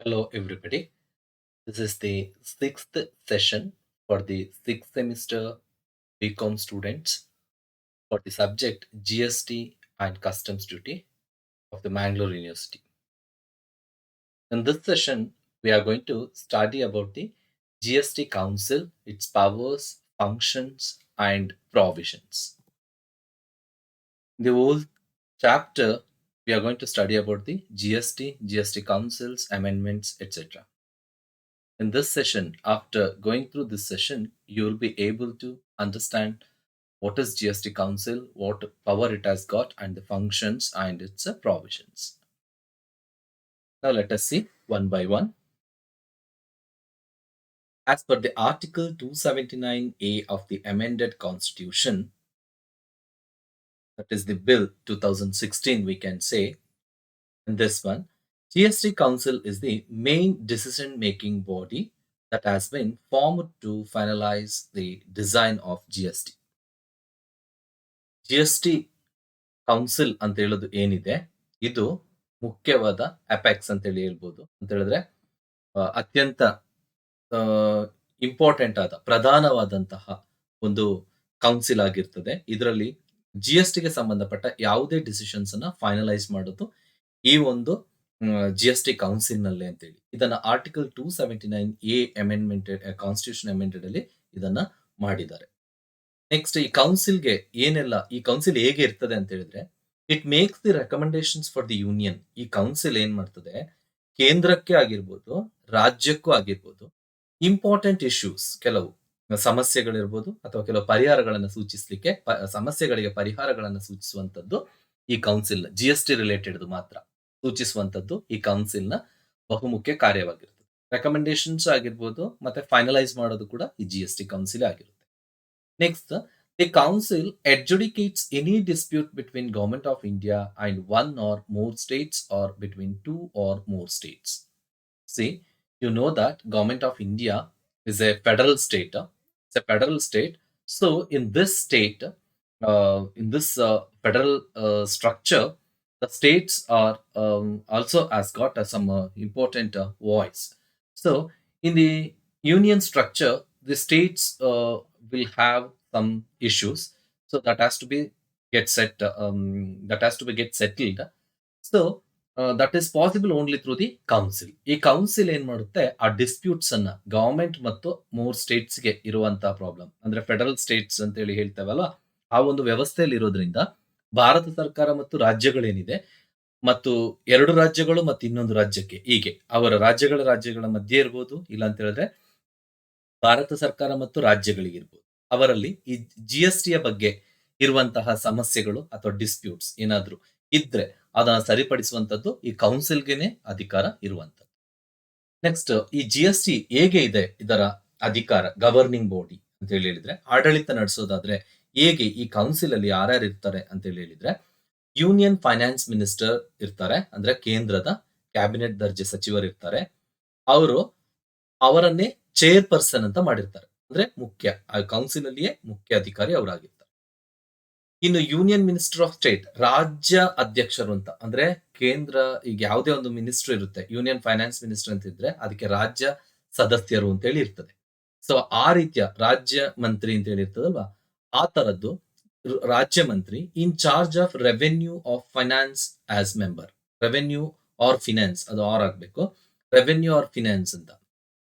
Hello, everybody. This is the sixth session for the sixth semester BCom students for the subject GST and Customs Duty of the Mangalore University. In this session, we are going to study about the GST Council, its powers, functions, and provisions. In the whole chapter, we are going to study about the GST Councils, amendments, etc. In this session, after going through this session, you will be able to understand what is GST Council, what power it has got, and the functions and its provisions. Now, let us see one by one. As per the Article 279A of the amended Constitution, that is the Bill 2016, we can say, in this one, GST Council is the main decision making body that has been formed to finalize the design of GST. GST council ಅಂತ ಹೇಳೋದು ಏನಿದೆ, ಇದು ಮುಖ್ಯವಾದ apex ಅಂತೇಳಿ ಹೇಳ್ಬೋದು. ಅಂತ ಹೇಳಿದ್ರೆ ಅತ್ಯಂತ ಇಂಪಾರ್ಟೆಂಟ್ ಆದ ಪ್ರಧಾನವಾದಂತಹ ಒಂದು ಕೌನ್ಸಿಲ್ ಆಗಿರ್ತದೆ. ಇದರಲ್ಲಿ ಜಿಎಸ್ಟಿಗೆ ಸಂಬಂಧಪಟ್ಟ ಯಾವುದೇ ಡಿಸಿಷನ್ಸ್ ಅನ್ನ ಫೈನಲೈಸ್ ಮಾಡೋದು ಈ ಒಂದು ಜಿಎಸ್ಟಿ ಕೌನ್ಸಿಲ್ ನಲ್ಲೇ ಅಂತೇಳಿ. ಇದನ್ನ article 279A amendment constitution amended ಅಲ್ಲಿ ಇದನ್ನ ಮಾಡಿದ್ದಾರೆ. ನೆಕ್ಸ್ಟ್ ಈ ಕೌನ್ಸಿಲ್ ಹೇಗೆ ಇರ್ತದೆ ಅಂತ ಹೇಳಿದ್ರೆ, it makes the recommendations for the union. ಈ ಕೌನ್ಸಿಲ್ ಏನ್ ಮಾಡ್ತದೆ, ಕೇಂದ್ರಕ್ಕೆ ಆಗಿರ್ಬೋದು, ರಾಜ್ಯಕ್ಕೂ ಆಗಿರ್ಬೋದು, ಇಂಪಾರ್ಟೆಂಟ್ ಇಶ್ಯೂಸ್, ಕೆಲವು ಸಮಸ್ಯೆಗಳಿರ್ಬೋದು ಅಥವಾ ಕೆಲವು ಪರಿಹಾರಗಳನ್ನು ಸೂಚಿಸಲಿಕ್ಕೆ, ಸಮಸ್ಯೆಗಳಿಗೆ ಪರಿಹಾರಗಳನ್ನು ಸೂಚಿಸುವಂತದ್ದು ಈ ಕೌನ್ಸಿಲ್, ಜಿಎಸ್ಟಿ ರಿಲೇಟೆಡ್ ಮಾತ್ರ ಸೂಚಿಸುವಂತದ್ದು ಈ ಕೌನ್ಸಿಲ್ ನ ಬಹುಮುಖ್ಯ ಕಾರ್ಯವಾಗಿರ್ತದೆ. ರೆಕಮೆಂಡೇಶನ್ಸ್ ಆಗಿರ್ಬೋದು ಮತ್ತೆ ಫೈನಲೈಸ್ ಮಾಡೋದು ಕೂಡ ಈ ಜಿಎಸ್ಟಿ ಕೌನ್ಸಿಲ್ ಆಗಿರುತ್ತೆ. Next, the council adjudicates any dispute between Government of India and one or more states or between two or more states. See, you know that Government of India is a federal state. It's a federal state. So, in this state, in this federal structure, the states are also has got some important voice. So, in the union structure, the states will have some issues, so that has to be get settled. So that is possible only through the council. ಈ council ಏನ್ ಮಾಡುತ್ತೆ, ಆ disputes ಅನ್ನ government ಮತ್ತು ಮೂರ್ States ಗೆ ಇರುವಂತಹ problem, ಅಂದ್ರೆ ಫೆಡರಲ್ ಸ್ಟೇಟ್ಸ್ ಅಂತ ಹೇಳಿ ಹೇಳ್ತೇವಲ್ಲ, ಆ ಒಂದು ವ್ಯವಸ್ಥೆಯಲ್ಲಿ ಇರೋದ್ರಿಂದ ಭಾರತ ಸರ್ಕಾರ ಮತ್ತು ರಾಜ್ಯಗಳೇನಿದೆ, ಮತ್ತು ಎರಡು ರಾಜ್ಯಗಳು ಮತ್ತು ಇನ್ನೊಂದು ರಾಜ್ಯಕ್ಕೆ, ಹೀಗೆ ಅವರ ರಾಜ್ಯಗಳ ಮಧ್ಯೆ ಇರ್ಬೋದು, ಇಲ್ಲ ಅಂತ ಹೇಳಿದ್ರೆ ಭಾರತ ಸರ್ಕಾರ ಮತ್ತು ರಾಜ್ಯಗಳಿಗಿರ್ಬೋದು, ಅವರಲ್ಲಿ ಈ ಜಿಎಸ್ಟಿಯ ಬಗ್ಗೆ ಇರುವಂತಹ ಸಮಸ್ಯೆಗಳು ಅಥವಾ ಡಿಸ್ಪ್ಯೂಟ್ಸ್ ಏನಾದ್ರು ಇದ್ರೆ ಅದನ್ನ ಸರಿಪಡಿಸುವಂತದ್ದು ಈ ಕೌನ್ಸಿಲ್ಗೆನೆ ಅಧಿಕಾರ ಇರುವಂತದ್ದು. ನೆಕ್ಸ್ಟ್, ಈ ಜಿಎಸ್ಟಿ ಹೇಗೆ ಇದೆ, ಇದರ ಅಧಿಕಾರ, ಗವರ್ನಿಂಗ್ ಬಾಡಿ ಅಂತ ಹೇಳಿದ್ರೆ, ಆಡಳಿತ ನಡೆಸೋದಾದ್ರೆ ಹೇಗೆ ಈ ಕೌನ್ಸಿಲ್ ಅಲ್ಲಿ ಯಾರ್ಯಾರು ಇರ್ತಾರೆ ಅಂತ ಹೇಳಿದ್ರೆ, ಯೂನಿಯನ್ ಫೈನಾನ್ಸ್ ಮಿನಿಸ್ಟರ್ ಇರ್ತಾರೆ, ಅಂದ್ರೆ ಕೇಂದ್ರದ ಕ್ಯಾಬಿನೆಟ್ ದರ್ಜೆ ಸಚಿವರು ಇರ್ತಾರೆ. ಅವರನ್ನೇ ಚೇರ್ ಪರ್ಸನ್ ಅಂತ ಮಾಡಿರ್ತಾರೆ, ಅಂದ್ರೆ ಮುಖ್ಯ, ಆ ಕೌನ್ಸಿಲ್ ಅಲ್ಲಿಯೇ ಮುಖ್ಯ ಅಧಿಕಾರಿ ಅವರಾಗಿರ್ತಾರೆ. ಇನ್ನು ಯೂನಿಯನ್ ಮಿನಿಸ್ಟರ್ ಆಫ್ ಸ್ಟೇಟ್, ರಾಜ್ಯ ಅಧ್ಯಕ್ಷರು ಅಂತ, ಅಂದ್ರೆ ಕೇಂದ್ರ, ಈಗ ಯಾವುದೇ ಒಂದು ಮಿನಿಸ್ಟರ್ ಇರುತ್ತೆ, ಯೂನಿಯನ್ ಫೈನಾನ್ಸ್ ಮಿನಿಸ್ಟರ್ ಅಂತ ಇದ್ರೆ ಅದಕ್ಕೆ ರಾಜ್ಯ ಸದಸ್ಯರು ಅಂತ ಹೇಳಿ ಇರ್ತದೆ. ಸೊ ಆ ರೀತಿಯ ರಾಜ್ಯ ಮಂತ್ರಿ ಅಂತ ಹೇಳಿ ಇರ್ತದಲ್ವಾ, ಆ ತರದ್ದು ರಾಜ್ಯ ಮಂತ್ರಿ in charge of revenue of finance as member. Revenue or finance, ಅದು ಆರ್ ಆಗ್ಬೇಕು, ರೆವೆನ್ಯೂ ಆರ್ ಫಿನಾನ್ಸ್ ಅಂತ.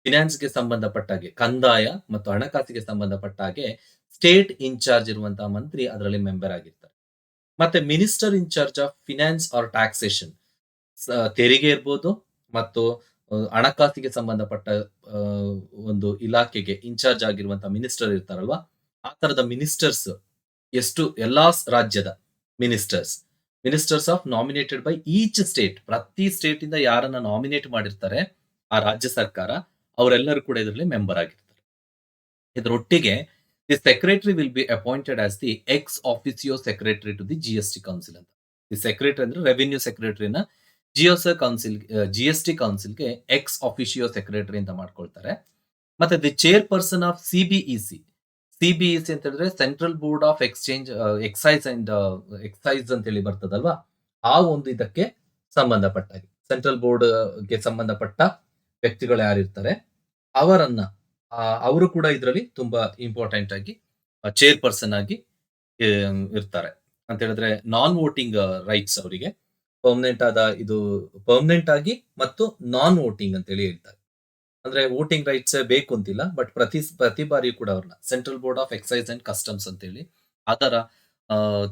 ಫಿನಾನ್ಸ್ಗೆ ಸಂಬಂಧಪಟ್ಟ ಹಾಗೆ, ಕಂದಾಯ ಮತ್ತು ಹಣಕಾಸಿಗೆ ಸಂಬಂಧಪಟ್ಟ ಹಾಗೆ ಸ್ಟೇಟ್ ಇನ್ಚಾರ್ಜ್ ಇರುವಂತಹ ಮಂತ್ರಿ ಅದರಲ್ಲಿ ಮೆಂಬರ್ ಆಗಿರ್ತಾರೆ. ಮತ್ತೆ minister in charge of finance or taxation, ತೆರಿಗೆ ಇರ್ಬೋದು ಮತ್ತು ಹಣಕಾಸಿಗೆ ಸಂಬಂಧಪಟ್ಟ ಒಂದು ಇಲಾಖೆಗೆ ಇನ್ಚಾರ್ಜ್ ಆಗಿರುವಂತಹ ಮಿನಿಸ್ಟರ್ ಇರ್ತಾರಲ್ವಾ, ಆ ತರದ ಮಿನಿಸ್ಟರ್ಸ್ ಎಲ್ಲಾ ರಾಜ್ಯದ ministers of nominated by each state, ಪ್ರತಿ ಸ್ಟೇಟ್ ಇಂದ ಯಾರನ್ನ ನಾಮಿನೇಟ್ ಮಾಡಿರ್ತಾರೆ ಆ ರಾಜ್ಯ ಸರ್ಕಾರ, ಅವರೆಲ್ಲರೂ ಕೂಡ ಇದರಲ್ಲಿ ಮೆಂಬರ್ ಆಗಿರ್ತಾರೆ. ಇದರೊಟ್ಟಿಗೆ the secretary will be appointed as the ex officio secretary to the GST council ಅಂತ. ದಿ ಸೆಕ್ರೆಟರಿ ಅಂದ್ರೆ ರೆವಿನ್ಯೂ ಸೆಕ್ರೆಟರಿನ ಜಿಎಸ್ಟಿ ಕೌನ್ಸಿಲ್ಗೆ ಎಕ್ಸ್ ಆಫಿಸಿಯೋ ಸೆಕ್ರೆಟರಿ ಅಂತ ಮಾಡ್ಕೊಳ್ತಾರೆ. ಮತ್ತೆ the chairperson of CBIC ಅಂತ ಹೇಳಿದ್ರೆ ಸೆಂಟ್ರಲ್ ಬೋರ್ಡ್ ಆಫ್ ಎಕ್ಸೈಸ್ ಅಂತ ಹೇಳಿ ಬರ್ತದಲ್ವಾ, ಆ ಒಂದು ಇದಕ್ಕೆ ಸಂಬಂಧಪಟ್ಟ, ಸೆಂಟ್ರಲ್ ಬೋರ್ಡ್ ಗೆ ಸಂಬಂಧಪಟ್ಟ ವ್ಯಕ್ತಿಗಳು ಯಾರಿರ್ತಾರೆ ಅವರನ್ನ ಅವರು ಕೂಡ ಇದರಲ್ಲಿ ತುಂಬಾ ಇಂಪಾರ್ಟೆಂಟ್ ಆಗಿ ಚೇರ್‌ಪರ್ಸನ್ ಆಗಿ ಇರ್ತಾರೆ. ಅಂತ ಹೇಳಿದ್ರೆ ನಾನ್ ವೋಟಿಂಗ್ ರೈಟ್ಸ್ ಅವರಿಗೆ ಪರ್ಮನೆಂಟ್ ಆದ ಇದು ಪರ್ಮನೆಂಟ್ ಆಗಿ ಮತ್ತು ನಾನ್ ವೋಟಿಂಗ್ ಅಂತ ಹೇಳಿ ಹೇಳ್ತಾರೆ. ಅಂದ್ರೆ ವೋಟಿಂಗ್ ರೈಟ್ಸ್ ಬೇಕು ಅಂತಿಲ್ಲ. ಬಟ್ ಪ್ರತಿ ಬಾರಿಯೂ ಕೂಡ ಅವ್ರನ್ನ central board of excise and customs ಅಂತ ಹೇಳಿ ಅದರ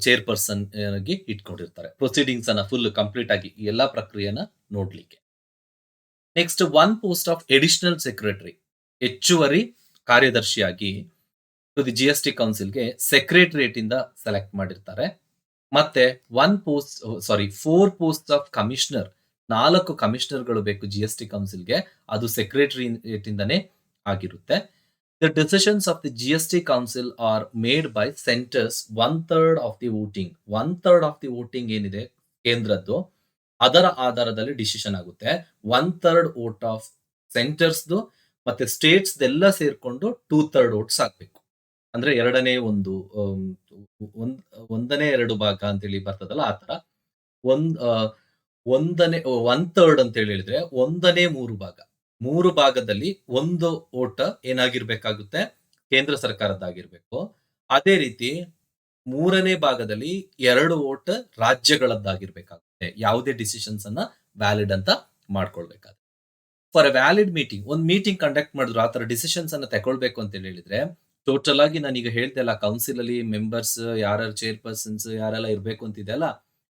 ಚೇರ್‌ಪರ್ಸನ್ ಆಗಿ ಇಟ್ಕೊಂಡಿರ್ತಾರೆ. ಪ್ರೊಸೀಡಿಂಗ್ಸ್ ಅನ್ನ ಫುಲ್ ಕಂಪ್ಲೀಟ್ ಆಗಿ ಈ ಎಲ್ಲಾ ಪ್ರಕ್ರಿಯೆನ ನೋಡ್ಲಿಕ್ಕೆ. Next one post of additional secretary ಹೆಚ್ಚುವರಿ ಕಾರ್ಯದರ್ಶಿಯಾಗಿ ಟು ದಿ ಜಿಎಸ್‌ಟಿ ಕೌನ್ಸಿಲ್‌ಗೆ ಸೆಕ್ರೆಟರಿಯೇಟ್ ಇಂದ ಸೆಲೆಕ್ಟ್ ಮಾಡಿರ್ತಾರೆ. ಮತ್ತೆ 1 post sorry 4 posts of commissioner 4 ಕಮಿಷನರ್‌ಗಳು ಬೇಕು ಜಿಎಸ್‌ಟಿ ಕೌನ್ಸಿಲ್‌ಗೆ. ಅದು ಸೆಕ್ರೆಟರಿಯೇಟ್ ಇಂದಾನೇ ಆಗಿರುತ್ತೆ. The decisions of the GST council are made by centres 1/3 of the voting. 1/3 of the voting ಏನಿದೆ ಕೇಂದ್ರದ್ದು, ಅದರ ಆಧಾರದಲ್ಲಿ ಡಿಸಿಷನ್ ಆಗುತ್ತೆ. 1/3 ವೋಟ್ ಆಫ್ ಸೆಂಟರ್ಸ್‌ದು ಮತ್ತೆ ಸ್ಟೇಟ್ಸ್‌ದೆಲ್ಲ ಸೇರ್ಕೊಂಡು 2/3 ವೋಟ್ಸ್ ಆಗ್ಬೇಕು. ಅಂದ್ರೆ 2ನೇ ಒಂದು ಒಂದ್ 1ನೇ 2 ಭಾಗ ಅಂತೇಳಿ ಬರ್ತದಲ್ಲ ಆ ತರ. ಒಂದ್ ಅ, 1ನೇ 1/3 ಅಂತ ಹೇಳಿ ಹೇಳಿದ್ರೆ 1ನೇ 3 ಭಾಗ. 3 ಭಾಗದಲ್ಲಿ 1 ಓಟ್ ಏನಾಗಿರ್ಬೇಕಾಗುತ್ತೆ ಕೇಂದ್ರ ಸರ್ಕಾರದ್ದಾಗಿರ್ಬೇಕು. ಅದೇ ರೀತಿ 3ನೇ ಭಾಗದಲ್ಲಿ 2 ವೋಟ್ ರಾಜ್ಯಗಳದ್ದಾಗಿರ್ಬೇಕಾಗುತ್ತೆ. ಯಾವುದೇ ಡಿಸಿಷನ್ಸ್ ಅನ್ನ ವ್ಯಾಲಿಡ್ ಅಂತ ಮಾಡ್ಕೊಳ್ಬೇಕಾದ್ರೆ. ಫಾರ್ ಎ ವ್ಯಾಲಿಡ್ ಮೀಟಿಂಗ್ ಒಂದು ಮೀಟಿಂಗ್ ಕಂಡಕ್ಟ್ ಮಾಡಿದ್ರು ಆ ತರ ಡಿಸಿಷನ್ಸ್ ಅನ್ನ ತಗೊಳ್ಬೇಕು ಅಂತ ಹೇಳಿ ಹೇಳಿದ್ರೆ ಟೋಟಲ್ ಆಗಿ ನಾನೀಗ ಹೇಳ್ದೆ ಅಲ್ಲ ಕೌನ್ಸಿಲ್ ಅಲ್ಲಿ ಮೆಂಬರ್ಸ್ ಯಾರ್ಯಾರು ಚೇರ್‌ಪರ್ಸನ್ಸ್ ಯಾರೆಲ್ಲ ಇರ್ಬೇಕು ಅಂತಿದೆಯಲ್ಲ,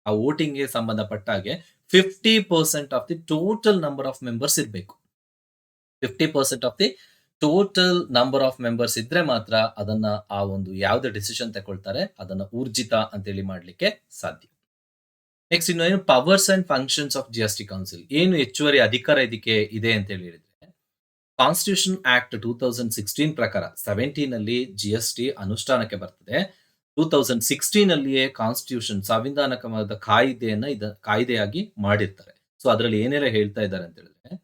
ಆ ವೋಟಿಂಗ್‌ಗೆ ಸಂಬಂಧಪಟ್ಟ ಹಾಗೆ 50% of the total number of members ಇರ್ಬೇಕು. 50% of the total number of members ಇದ್ರೆ ಮಾತ್ರ ಅದನ್ನ ಆ ಒಂದು ಯಾವ್ದೇ ಡಿಸಿಷನ್ ತಗೊಳ್ತಾರೆ ಅದನ್ನ ಊರ್ಜಿತ ಅಂತೇಳಿ ಮಾಡ್ಲಿಕ್ಕೆ ಸಾಧ್ಯ. ನೆಕ್ಸ್ಟ್ ಇನ್ನು ಏನು powers and functions of GST council. ಏನು ಹೆಚ್ಚುವರಿ ಅಧಿಕಾರ ಇದಕ್ಕೆ ಇದೆ ಅಂತ ಹೇಳಿದ್ರೆ ಕಾನ್ಸ್ಟಿಟ್ಯೂಷನ್ ಆಕ್ಟ್ 2016 ಪ್ರಕಾರ 17 ಅಲ್ಲಿ ಜಿಎಸ್‌ಟಿ ಅನುಷ್ಠಾನಕ್ಕೆ ಬರ್ತದೆ. 2016 ಅಲ್ಲಿಯೇ ಕಾನ್ಸ್ಟಿಟ್ಯೂಷನ್ ಸಂವಿಧಾನಕವಾದ ಕಾಯ್ದೆಯನ್ನ ಕಾಯ್ದೆಯಾಗಿ ಮಾಡಿರ್ತಾರೆ. ಸೊ ಅದರಲ್ಲಿ ಏನೆಲ್ಲ ಹೇಳ್ತಾ ಇದ್ದಾರೆ ಅಂತ ಹೇಳಿದ್ರೆ,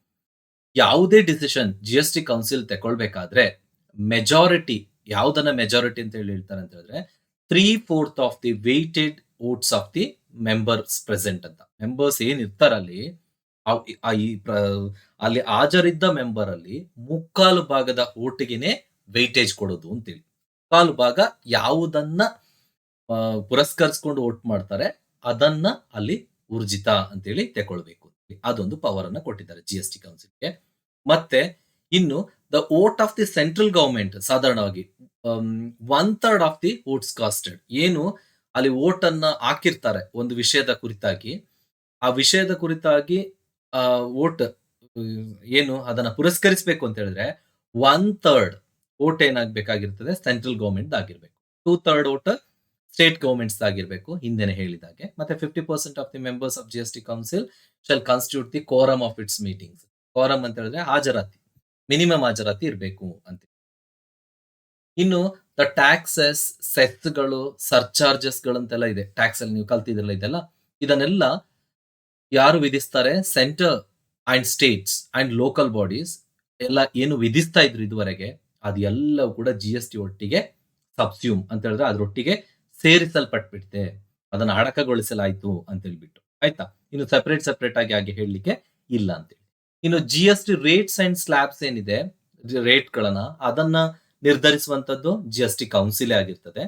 ಯಾವುದೇ ಡಿಸಿಷನ್ ಜಿಎಸ್‌ಟಿ ಕೌನ್ಸಿಲ್ ತಗೊಳ್ಬೇಕಾದ್ರೆ ಮೆಜಾರಿಟಿ ಯಾವುದನ್ನ ಮೆಜಾರಿಟಿ ಅಂತ ಹೇಳಿ ಹೇಳ್ತಾರೆ ಅಂತ ಹೇಳಿದ್ರೆ 3/4 of the weighted votes of the members present ಅಂತ. ಮೆಂಬರ್ಸ್ ಏನ್ ಇರ್ತಾರಲ್ಲಿ ಅವ್ ಆ ಈ ಪ್ರ ಅಲ್ಲಿ ಹಾಜರಿದ್ದ ಮೆಂಬರ್ ಅಲ್ಲಿ ಮುಕ್ಕಾಲು ಭಾಗದ ವೋಟಿಗೆನೆ ವೈಟೇಜ್ ಕೊಡೋದು ಅಂತೇಳಿ. ಮುಕ್ಕಾಲು ಭಾಗ ಯಾವುದನ್ನ ಪುರಸ್ಕರಿಸಿಕೊಂಡು ವೋಟ್ ಮಾಡ್ತಾರೆ ಅದನ್ನ ಅಲ್ಲಿ ಊರ್ಜಿತ ಅಂತೇಳಿ ತಗೊಳ್ಬೇಕು. ಅದೊಂದು ಪವರ್ ಅನ್ನ ಕೊಟ್ಟಿದ್ದಾರೆ ಜಿಎಸ್‌ಟಿ ಕೌನ್ಸಿಲ್‌ಗೆ. ಮತ್ತೆ ಇನ್ನು the vote of the central government ಸಾಧಾರಣವಾಗಿ 1/3 ಆಫ್ ದಿ ವೋಟ್ಸ್ ಕಾಸ್ಟೆಡ್ ಏನು ಅಲ್ಲಿ ವೋಟ್ ಅನ್ನ ಹಾಕಿರ್ತಾರೆ ಒಂದು ವಿಷಯದ ಕುರಿತಾಗಿ, ಆ ವಿಷಯದ ಕುರಿತಾಗಿ ವೋಟ್ ಏನು ಅದನ್ನ ಪುರಸ್ಕರಿಸಬೇಕು ಅಂತ ಹೇಳಿದ್ರೆ 1/3 ವೋಟ್ ಏನಾಗಬೇಕಾಗಿರ್ತದೆ ಸೆಂಟ್ರಲ್ ಗವರ್ನಮೆಂಟ್ ಆಗಿರ್ಬೇಕು. 2/3 ವೋಟ್ ಸ್ಟೇಟ್ ಗವರ್ನಮೆಂಟ್ಸ್ ಆಗಿರ್ಬೇಕು ಹಿಂದೆನೆ ಹೇಳಿದಾಗೆ. ಮತ್ತೆ 50% of the members of GST council shall constitute the quorum of its meetings. Quorum ಅಂತ ಹೇಳಿದ್ರೆ ಹಾಜರಾತಿ. ಮಿನಿಮಮ್ ಹಾಜರಾತಿ ಇರಬೇಕು ಅಂತ. ಇನ್ನು ದ ಟ್ಯಾಕ್ಸಸ್, ಸೆಸ್‌ಗಳು, ಸರ್ಚಾರ್ಜಸ್ ಗಳಂತೆಲ್ಲ ಇದೆ. ಟ್ಯಾಕ್ಸ್ ಅಲ್ಲಿ ನೀವು ಕಲ್ತಿದ್ರಲ್ಲ ಇದೆಲ್ಲ. ಇದನ್ನೆಲ್ಲ ಯಾರು ವಿಧಿಸ್ತಾರೆ? Centre and states and local bodies ಎಲ್ಲ ಏನು ವಿಧಿಸ್ತಾ ಇದ್ರು ಇದುವರೆಗೆ, ಅದೆಲ್ಲವೂ ಕೂಡ ಜಿಎಸ್‌ಟಿ ಒಟ್ಟಿಗೆ ಸಬ್ಸ್ಯೂಮ್ ಅಂತ ಹೇಳಿದ್ರೆ ಅದರೊಟ್ಟಿಗೆ ಸೇರಿಸಲ್ಪಟ್ಬಿಟ್ಟಿದೆ. ಅದನ್ನ ಅಡಕಗೊಳಿಸಲಾಯಿತು ಅಂತ ಹೇಳ್ಬಿಟ್ಟು. ಆಯ್ತಾ? ಇನ್ನು ಸೆಪರೇಟ್ ಆಗಿ ಹಾಗೆ ಹೇಳಲಿಕ್ಕೆ ಇಲ್ಲ ಅಂತೇಳಿ. ಇನ್ನು ಜಿಎಸ್‌ಟಿ ರೇಟ್ಸ್ ಅಂಡ್ ಸ್ಲ್ಯಾಬ್ಸ್ ಏನಿದೆ, ರೇಟ್‌ಗಳನ್ನ ಅದನ್ನ ನಿರ್ಧರಿಸುವಂತದ್ದು ಜಿಎಸ್‌ಟಿ ಕೌನ್ಸಿಲೇ ಆಗಿರ್ತದೆ.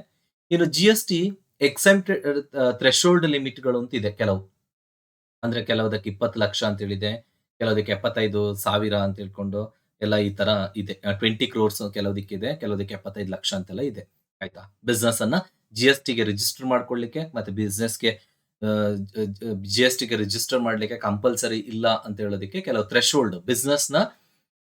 ಇನ್ನು ಜಿಎಸ್‌ಟಿ ಎಕ್ಸೆಂಪ್ಟೆಡ್ ಥ್ರೆಶೋಲ್ಡ್ ಲಿಮಿಟ್‌ಗಳು ಅಂತ ಇದೆ ಕೆಲವು. ಅಂದ್ರೆ ಕೆಲವುದಕ್ಕೆ 20 ಲಕ್ಷ ಅಂತ ಹೇಳಿದೆ. ಕೆಲವುದಕ್ಕೆ 75,000 ಅಂತ ಹೇಳ್ಕೊಂಡು ಎಲ್ಲ ಈ ತರ ಇದೆ. 20 ಕ್ರೋರ್ಸ್ ಕೆಲವುದಕ್ಕಿದೆ. ಕೆಲವುದಕ್ಕೆ 75 ಲಕ್ಷ ಅಂತೆಲ್ಲ ಇದೆ. ಆಯ್ತಾ? ಬಿಸಿನೆಸ್ ಅನ್ನ ಜಿಎಸ್‌ಟಿಗೆ ರಿಜಿಸ್ಟರ್ ಮಾಡ್ಕೊಳ್ಳಿಕ್ಕೆ ಮತ್ತೆ ಬಿಸಿನೆಸ್‌ಗೆ ಜಿಎಸ್‌ಟಿಗೆ ರಿಜಿಸ್ಟರ್ ಮಾಡ್ಲಿಕ್ಕೆ ಕಂಪಲ್ಸರಿ ಇಲ್ಲ ಅಂತ ಹೇಳೋದಕ್ಕೆ ಕೆಲವು ಥ್ರೆಶೋಲ್ಡ್ ಬಿಸಿನೆಸ್‌ನ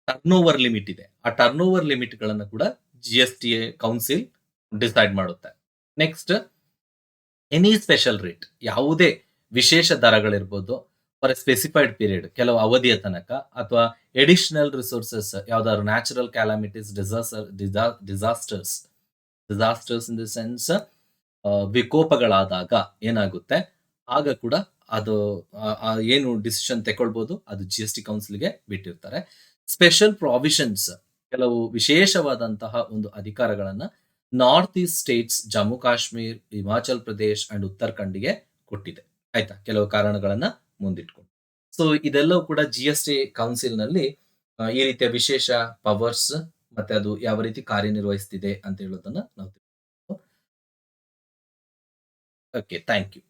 ಟರ್ನ್‌ಓವರ್ ಲಿಮಿಟ್ ಇದೆ. ಆ ಟರ್ನ್‌ಓವರ್ ಲಿಮಿಟ್‌ಗಳನ್ನ ಕೂಡ ಜಿಎಸ್‌ಟಿ ಕೌನ್ಸಿಲ್ ಡಿಸೈಡ್ ಮಾಡುತ್ತೆ. ನೆಕ್ಸ್ಟ್ ಎನಿ ಸ್ಪೆಷಲ್ ರೇಟ್ ಯಾವುದೇ ವಿಶೇಷ ದರಗಳಿರ್ಬೋದು ಫಾರ್ ಎ ಸ್ಪೆಸಿಫೈಡ್ ಪೀರಿಯಡ್ ಕೆಲವು ಅವಧಿಯ ತನಕ ಅಥವಾ ಎಡಿಷನಲ್ ರಿಸೋರ್ಸಸ್ ಯಾವ್ದಾದ್ರು natural calamities disasters disasters in the sense ವಿಕೋಪಗಳಾದಾಗ ಏನಾಗುತ್ತೆ ಆಗ ಕೂಡ ಅದು ಏನು ಡಿಸಿಷನ್ ತಗೊಳ್ಬಹುದು ಅದು ಜಿಎಸ್‌ಟಿ ಕೌನ್ಸಿಲ್‌ಗೆ ಬಿಟ್ಟಿರ್ತಾರೆ. ಸ್ಪೆಷಲ್ ಪ್ರಾವಿಷನ್ಸ್ ಕೆಲವು ವಿಶೇಷವಾದಂತಹ ಒಂದು ಅಧಿಕಾರಗಳನ್ನ north east states Jammu Kashmir, Himachal Pradesh and ಉತ್ತರಾಖಂಡ್‌ಗೆ ಕೊಟ್ಟಿದೆ. ಆಯ್ತಾ? ಕೆಲವು ಕಾರಣಗಳನ್ನ ಮುಂದಿಟ್ಕೊಂಡು. ಸೊ ಇದೆಲ್ಲವೂ ಕೂಡ ಜಿಎಸ್‌ಟಿ ಕೌನ್ಸಿಲ್‌ನಲ್ಲಿ ಈ ರೀತಿಯ ವಿಶೇಷ ಪವರ್ಸ್ ಮತ್ತೆ ಅದು ಯಾವ ರೀತಿ ಕಾರ್ಯನಿರ್ವಹಿಸ್ತಿದೆ ಅಂತ ಹೇಳೋದನ್ನ ನಾವು ಓಕೆ. Thank you.